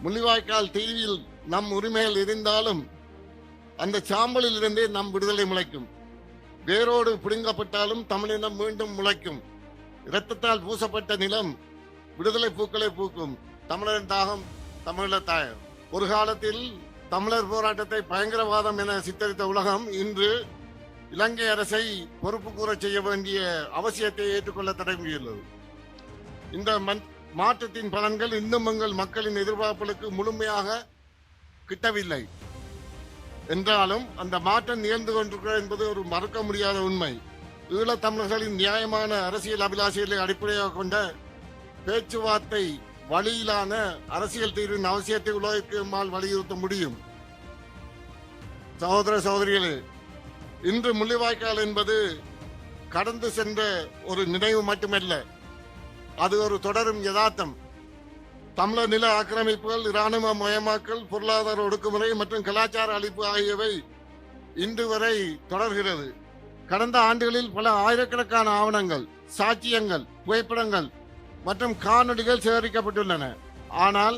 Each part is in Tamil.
முள்ளிவாய்க்கால் தீவில் நம் உரிமைகள் இருந்தாலும் அந்த சாம்பலில் இருந்தே நம் விடுதலை முளைக்கும். வேரோடு பிடுங்கப்பட்டாலும் தமிழினம் மீண்டும் முளைக்கும். இரத்தத்தால் பூசப்பட்ட நிலம் விடுதலை பூக்களை பூக்கும். தமிழரின் தாகம், தமிழ தாயம். ஒரு காலத்தில் தமிழர் போராட்டத்தை பயங்கரவாதம் என சித்தரித்த உலகம் இன்று இலங்கை அரசை பொறுப்பு கூற செய்ய வேண்டிய அவசியத்தை ஏற்றுக்கொள்ள தொடங்கியுள்ளது. இந்த மாற்றத்தின் பலன்கள் இன்னும் எங்கள் மக்களின் எதிர்பார்ப்புகளுக்கு முழுமையாக கிட்டவில்லை என்றாலும் அந்த மாற்றம் நிகழ்ந்து கொண்டிருக்கிறது என்பது ஒரு மறக்க முடியாத உண்மை. ஈழத் தமிழர்களின் நியாயமான அரசியல் அபிலாஷைகளை அடிப்படையாக கொண்ட பேச்சுவார்த்தை வழியிலான அரசியல் தீர்வின் அவசியத்தை உலகிற்கு நம்மால் வலியுறுத்த முடியும். சகோதர சகோதரிகளே, இன்று முள்ளிவாய்க்கால் என்பது கடந்து சென்ற ஒரு நினைவு மட்டுமல்ல, அது ஒரு தொடரும் யதார்த்தம். தமிழர் நில ஆக்கிரமிப்புகள், இராணுவ மயமாக்கல், பொருளாதார ஒடுக்குமுறை மற்றும் கலாச்சார அழிப்பு ஆகியவை இன்று வரை தொடர்கிறது. கடந்த ஆண்டுகளில் பல ஆயிரக்கணக்கான ஆவணங்கள், சாட்சியங்கள், புகைப்படங்கள் மற்றும் காணொலிகள் சேகரிக்கப்பட்டுள்ளன. ஆனால்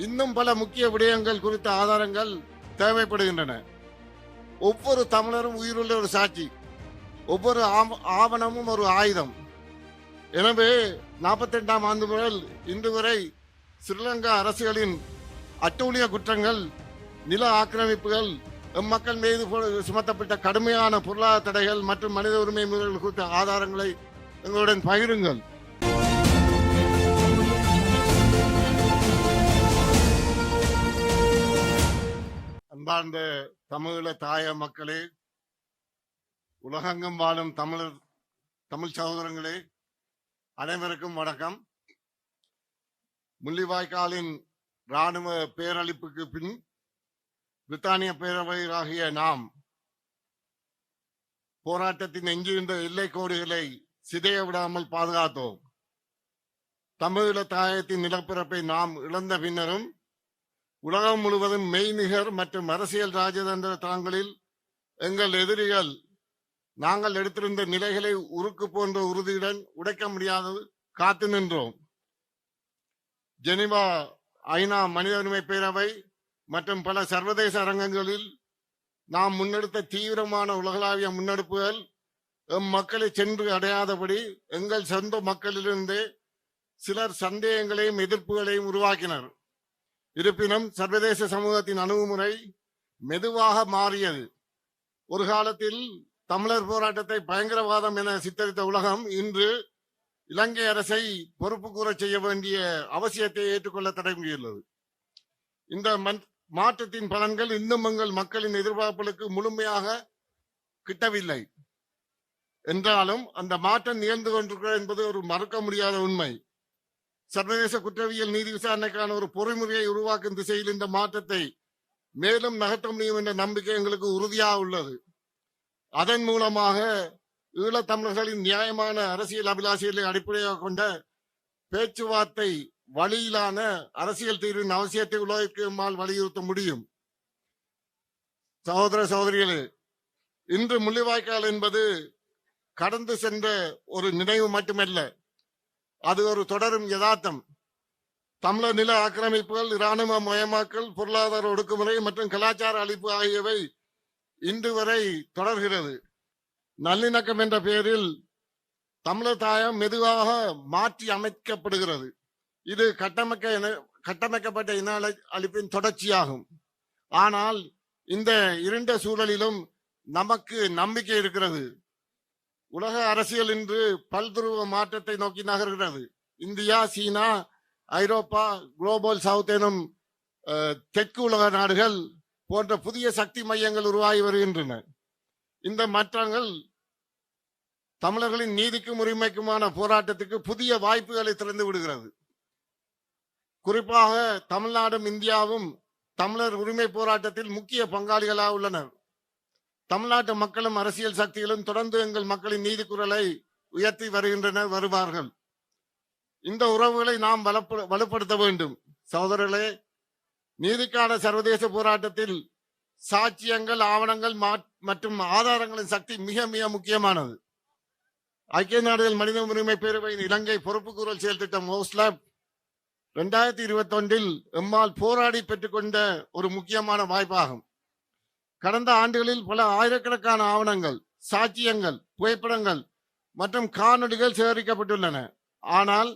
இன்னும் பல முக்கிய விடயங்கள் குறித்த ஆதாரங்கள் தேவைப்படுகின்றன. ஒவ்வொரு தமிழரும் உயிருள்ள ஒரு சாட்சி, ஒவ்வொரு ஆவணமும் ஒரு ஆயுதம். எனவே 48ஆம் ஆண்டு முதல் இன்று வரை ஸ்ரீலங்கா அரசுகளின் அட்டூழிய குற்றங்கள், நில ஆக்கிரமிப்புகள், மக்கள் மீது சுமத்தப்பட்ட கடுமையான பொருளாதார தடைகள் மற்றும் மனித உரிமை மீறல்கள் குறித்த ஆதாரங்களை எங்களுடன் பகிருங்கள். அன்பார்ந்த தமிழீழ தாய மக்களே, உலகெங்கும் வாழும் தமிழ் சகோதரங்களே, அனைவருக்கும் வணக்கம். முள்ளிவாய்க்காலின் இராணுவ பேரழிப்புக்கு பின் பிரித்தானிய பேரவையாகிய நாம் போராட்டத்தின் எஞ்சியிருந்த எல்லை கோடுகளை சிதைய விடாமல் பாதுகாத்தோம். தமிழீழ தாயத்தின் நிலப்பரப்பை நாம் இழந்த பின்னரும் உலகம் முழுவதும் மெய்நிகர் மற்றும் அரசியல் ராஜதந்திர தளங்களில் எங்கள் எதிரிகள் நாங்கள் எடுத்திருந்த நிலைகளை உருக்கு போன்ற உறுதியுடன் உடைக்க முடியாதது காத்து நின்றோம். ஜெனீவா, ஐநா மனித உரிமை பேரவை மற்றும் பல சர்வதேச அரங்கங்களில் நாம் முன்னெடுத்த தீவிரமான உலகளாவிய முன்னெடுப்புகள் எம் மக்களை சென்று அடையாதபடி எங்கள் சொந்த மக்களிலிருந்தே சிலர் சந்தேகங்களையும் எதிர்ப்புகளையும் உருவாக்கினர். இருப்பினும் சர்வதேச சமூகத்தின் அணுகுமுறை மெதுவாக மாறியது. ஒரு காலத்தில் தமிழர் போராட்டத்தை பயங்கரவாதம் என சித்தரித்த உலகம் இன்று இலங்கை அரசை பொறுப்பு கூற செய்ய வேண்டிய அவசியத்தை ஏற்றுக்கொள்ள தொடங்கியுள்ளது. இந்த மாற்றத்தின் பலன்கள் இன்னும் எங்கள் மக்களின் எதிர்பார்ப்புகளுக்கு முழுமையாக கிட்டவில்லை என்றாலும் அந்த மாற்றம் நிகழ்ந்து கொண்டிருக்கிறது என்பது ஒரு மறக்க முடியாத உண்மை. சர்வதேச குற்றவியல் நீதி விசாரணைக்கான ஒரு பொறிமுறையை உருவாக்கும் திசையில் இந்த மாற்றத்தை மேலும் நகர்த்த முடியும் என்ற நம்பிக்கை எங்களுக்கு உறுதியாக உள்ளது. அதன் மூலமாக ஈழத் தமிழர்களின் நியாயமான அரசியல் அபிலாஷைகளை அடிப்படையாக கொண்ட பேச்சுவார்த்தை வழியிலான அரசியல் தீர்வின் அவசியத்தை உலகிற்கு நம்மால் வலியுறுத்த முடியும். சகோதர சகோதரிகளே, இன்று முள்ளிவாய்க்கால் என்பது கடந்து சென்ற ஒரு நினைவு மட்டுமல்ல, அது ஒரு தொடரும் யதார்த்தம். தமிழர் நில ஆக்கிரமிப்புகள், இராணுவ மயமாக்கல், பொருளாதார ஒடுக்குமுறை மற்றும் கலாச்சார அழிப்பு ஆகியவை இன்று வரை தொடர்கிறது. நல்லிணக்கம் என்ற பெயரில் தமிழர் தாயம் மெதுவாக மாற்றி அமைக்கப்படுகிறது. இது கட்டமைக்கப்பட்ட இன அழிப்பின் தொடர்ச்சியாகும். ஆனால் இந்த இருண்ட சூழலிலும் நமக்கு நம்பிக்கை இருக்கிறது. உலக அரசியல் இன்று பல்துருவ மாற்றத்தை நோக்கி நகர்கிறது. இந்தியா, சீனா, ஐரோப்பா, குளோபல் சவுத் எனும் தெற்கு உலக நாடுகள் போன்ற புதிய சக்தி மையங்கள் உருவாகி வருகின்றன. இந்த மாற்றங்கள் தமிழர்களின் நீதிக்கும் உரிமைக்குமான போராட்டத்துக்கு புதிய வாய்ப்புகளை திறந்து விடுகிறது. குறிப்பாக தமிழ்நாடும் இந்தியாவும் தமிழர் உரிமை போராட்டத்தில் முக்கிய பங்காளிகளாக உள்ளனர். தமிழ்நாட்டு மக்களும் அரசியல் சக்திகளும் தொடர்ந்து எங்கள் மக்களின் நீதி குரலை உயர்த்தி வருவார்கள். இந்த உறவுகளை நாம் வலுப்படுத்த வேண்டும். சகோதரர்களே, நீதிக்கான சர்வதேச போராட்டத்தில் சாட்சியங்கள், ஆவணங்கள் மற்றும் ஆதாரங்களின் சக்தி மிக மிக முக்கியமானது. ஐக்கிய நாடுகள் மனித உரிமை பேரவையின் இலங்கை பொறுப்பு கூறல் செயல் திட்டம் ஓஸ்லாப் 2021 எம்மால் போராடி பெற்றுக்கொண்ட ஒரு முக்கியமான வாய்ப்பாகும். கடந்த ஆண்டுகளில் பல ஆயிரக்கணக்கான ஆவணங்கள், சாட்சியங்கள், புகைப்படங்கள் மற்றும் காணொளிகள் சேகரிக்கப்பட்டுள்ளன. ஆனால்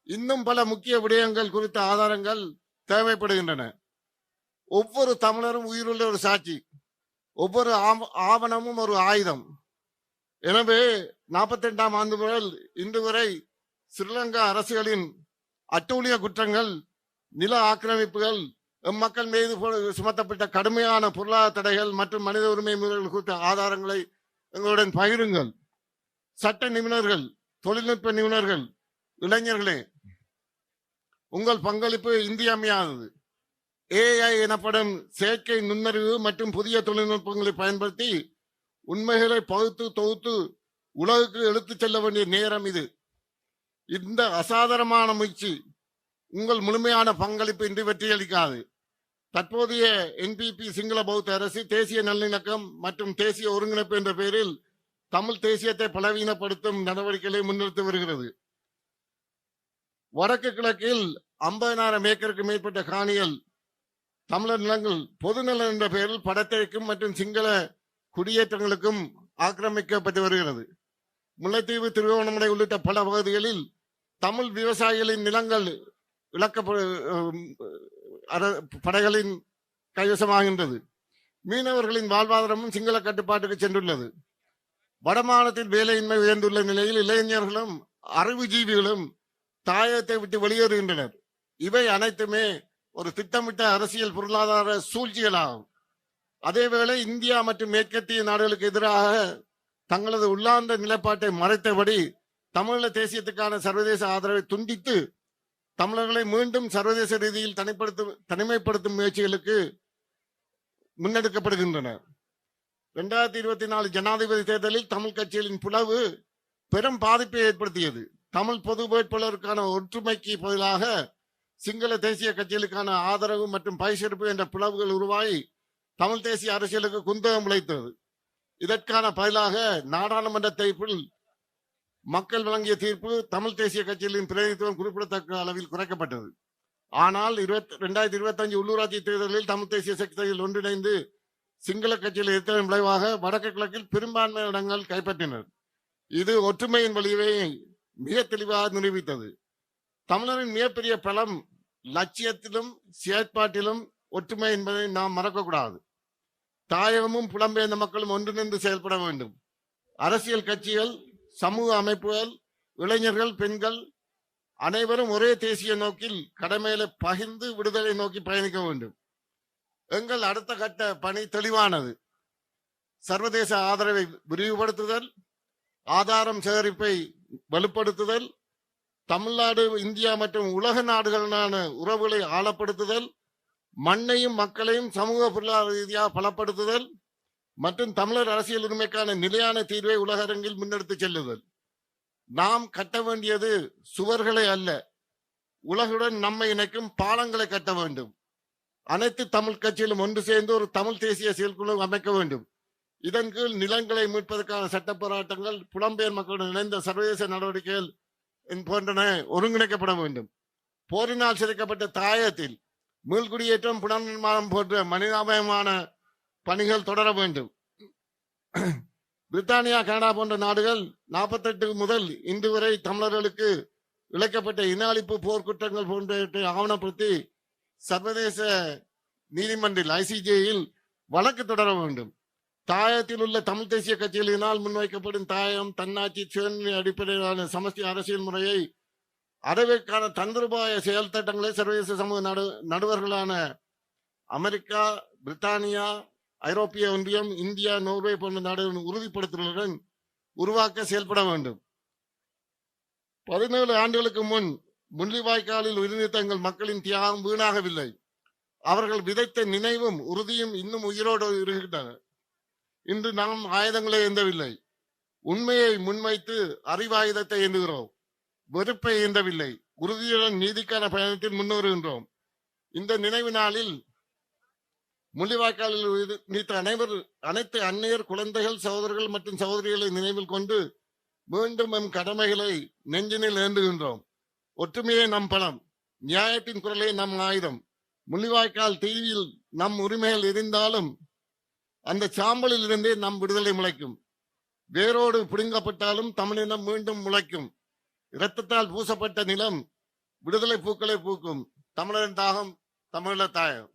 இன்னும் பல முக்கிய விடயங்கள் குறித்த ஆதாரங்கள் தேவைப்படுகின்றன. ஒவ்வொரு தமிழரும் உயிருள்ள ஒரு சாட்சி, ஒவ்வொரு ஆவணமும் ஒரு ஆயுதம். எனவே 42ஆம் ஆண்டு முதல் இன்று வரை ஸ்ரீலங்கா அரசுகளின் அட்டூழிய குற்றங்கள், நில ஆக்கிரமிப்புகள், மக்கள் மீது சுமத்தப்பட்ட கடுமையான பொருளாதார தடைகள் மற்றும் மனித உரிமை மீறல்கள் குறித்த ஆதாரங்களை எங்களுடன் பகிருங்கள். சட்ட நிபுணர்கள், தொழில்நுட்ப நிபுணர்கள், இளைஞர்களே, உங்கள் பங்களிப்பு இன்றியமையாதது. AI எனப்படும் செயற்கை நுண்ணறிவு மற்றும் புதிய தொழில்நுட்பங்களை பயன்படுத்தி உண்மைகளை பகுத்து தொகுத்து உலகுக்கு எடுத்துச் செல்ல வேண்டிய நேரம் இது. இந்த அசாதாரணமான முயற்சி உங்கள் முழுமையான பங்களிப்பு இன்றி வெற்றியளிக்காது. தற்போதைய NPP சிங்கள பௌத்த அரசு தேசிய நல்லிணக்கம் மற்றும் தேசிய ஒருங்கிணைப்பு என்ற பெயரில் தமிழ் தேசியத்தை பலவீனப்படுத்தும் நடவடிக்கைகளை முன்னெடுத்து வருகிறது. வடக்கு கிழக்கில் 50,000 ஏக்கருக்கு மேற்பட்ட காணிகள், தமிழர் நிலங்கள் பொதுநலன் என்ற பெயரில் படத்திற்கும் மற்றும் சிங்கள குடியேற்றங்களுக்கும் ஆக்கிரமிக்கப்பட்டு வருகிறது. முல்லைத்தீவு, திருவோணமலை உள்ளிட்ட பல பகுதிகளில் தமிழ் விவசாயிகளின் நிலங்கள் படைகளின் கைவசமாகின்றது. மீனவர்களின் வாழ்வாதாரமும் சிங்கள கட்டுப்பாட்டுக்கு சென்றுள்ளது. வடமாநிலத்தில் வேலையின்மை உயர்ந்துள்ள நிலையில் இளைஞர்களும் அறிவுஜீவிகளும் தாயத்தை விட்டு வெளியேறுகின்றனர். இவை அனைத்துமே ஒரு திட்டமிட்ட அரசியல் பொருளாதார சூழ்ச்சிகளாகும். அதேவேளை இந்தியா மற்றும் மேற்கத்திய நாடுகளுக்கு எதிராக தங்களது உள்ளார்ந்த நிலைப்பாட்டை மறைத்தபடி தமிழீழ தேசியத்துக்கான சர்வதேச ஆதரவை துண்டித்து தமிழர்களை மீண்டும் சர்வதேச ரீதியில் தனிமைப்படுத்தும் முயற்சிகளுக்கு முன்னெடுக்கப்படுகின்றன. 2024 ஜனாதிபதி தேர்தலில் தமிழ் கட்சிகளின் பிளவு பெரும் பாதிப்பை ஏற்படுத்தியது. தமிழ் பொது வேட்பாளருக்கான ஒற்றுமைக்கு பதிலாக சிங்கள தேசிய கட்சிகளுக்கான ஆதரவு மற்றும் பயிர்செடுப்பு என்ற பிளவுகள் உருவாகி தமிழ் தேசிய அரசியலுக்கு குந்தகம் விளைத்தது. இதற்கான பதிலாக நாடாளுமன்ற தீர்ப்பில் மக்கள் வழங்கிய தீர்ப்பு தமிழ் தேசிய கட்சிகளின் பிரதிநிதித்துவம் குறிப்பிடத்தக்க அளவில் குறைக்கப்பட்டது. ஆனால் 2025 உள்ளூராட்சி தேர்தலில் தமிழ் தேசிய சக்திகள் ஒன்றிணைந்து சிங்கள கட்சியில் எதிர்த்ததன் விளைவாக வடக்கு கிழக்கில் பெரும்பான்மை இடங்கள் கைப்பற்றினர். இது ஒற்றுமையின் வலிவை மிக தெளிவாக நிரூபித்தது. தமிழரின் மிகப்பெரிய பலம் லட்சியத்திலும் செயற்பாட்டிலும் ஒற்றுமை என்பதை நாம் மறக்கக்கூடாது. தாயகமும் புலம்பெயர்ந்த மக்களும் ஒன்றிணைந்து செயல்பட வேண்டும். அரசியல் கட்சிகள், சமூக அமைப்புகள், இளைஞர்கள், பெண்கள் அனைவரும் ஒரே தேசிய நோக்கில் கடமைகளை பகிர்ந்து விடுதலை நோக்கி பயணிக்க வேண்டும். எங்கள் அடுத்த கட்ட பணி தெளிவானது. சர்வதேச ஆதரவை விரிவுபடுத்துதல், ஆதாரம் சேகரிப்பை வலுப்படுத்துதல், தமிழ்நாடு, இந்தியா மற்றும் உலக நாடுகளுடனான உறவுகளை ஆழப்படுத்துதல், மண்ணையும் மக்களையும் சமூக பொருளாதார ரீதியாக பலப்படுத்துதல் மற்றும் தமிழர் அரசியல் உரிமைக்கான நிலையான தீர்வை உலக அரங்கில் முன்னெடுத்து செல்லுதல். நாம் கட்ட வேண்டியது சுவர்களை அல்ல, உலகுடன் நம்மை இணைக்கும் பாலங்களை கட்ட வேண்டும். அனைத்து தமிழ் கட்சிகளும் ஒன்று சேர்ந்து ஒரு தமிழ் தேசிய செயற்குழு அமைக்க வேண்டும். இதன் கீழ் நிலங்களை மீட்பதற்கான சட்ட போராட்டங்கள், புலம்பெயர் மக்களுடன் இணைந்த சர்வதேச நடவடிக்கைகள் போன்றன ஒருங்கிணைக்கப்பட வேண்டும். போரினால் சிதைக்கப்பட்ட தாயத்தில் மீள்குடியேற்றம், புனர்நிர்மாணம் போன்ற மனிதாபயமான பணிகள் தொடர வேண்டும். பிரித்தானியா, கனடா போன்ற நாடுகள் 48 முதல் இன்று வரை தமிழர்களுக்கு இழைக்கப்பட்ட இன அழிப்பு, போர்க்குற்றங்கள் போன்றவற்றை ஆவணப்படுத்தி சர்வதேச நீதிமன்றில் ICJயில் வழக்கு தொடர வேண்டும். தாயத்தில் உள்ள தமிழ் தேசிய கட்சிகளினால் முன்வைக்கப்படும் தாயம், தன்னாட்சி, சுயநிலை அடிப்படையிலான சமஷ்டி அரசியல் முறையை அடைவதற்கான தந்திரபாய செயல் திட்டங்களை சர்வதேச சமூக நடுவர்களான அமெரிக்கா, பிரித்தானியா, ஐரோப்பிய ஒன்றியம், இந்தியா, நோர்வே போன்ற நாடுகளின் உறுதிப்படுத்தலுடன் உருவாக்க செயல்பட வேண்டும். 17 ஆண்டுகளுக்கு முன் முள்ளிவாய்க்காலில் உயிர்நீத்த தங்கள் மக்களின் தியாகம் வீணாகவில்லை. அவர்கள் விதைத்த நினைவும் உறுதியும் இன்னும் உயிரோடு இருக்கின்றன. இன்று நாம் ஆயுதங்களை ஏந்தவில்லை, உண்மையை முன்வைத்து அறிவாயுதத்தை ஏந்துகிறோம். வெறுப்பை ஏந்தவில்லை, உறுதியுடன் நீதிக்கான பயணத்தில் முன்னேறுகின்றோம். இந்த நினைவு நாளில் முள்ளிவாய்க்காலில் நீத்த அனைத்து அன்னையர், குழந்தைகள், சகோதரர்கள் மற்றும் சகோதரிகளை நினைவில் கொண்டு மீண்டும் நம் கடமைகளை நெஞ்சினில் ஏந்துகின்றோம். ஒற்றுமையே நம் பலம். நியாயத்தின் குரலே நம் ஆயுதம். முள்ளிவாய்க்கால் தீவில் நம் உரிமைகள் இருந்தாலும் அந்த சாம்பலில் இருந்தே நம் விடுதலை முளைக்கும். வேரோடு பிடுங்கப்பட்டாலும் தமிழினம் மீண்டும் முளைக்கும். இரத்தத்தால் பூசப்பட்ட நிலம் விடுதலை பூக்களை பூக்கும். தமிழரின் தாகம் தமிழர் தாயம்.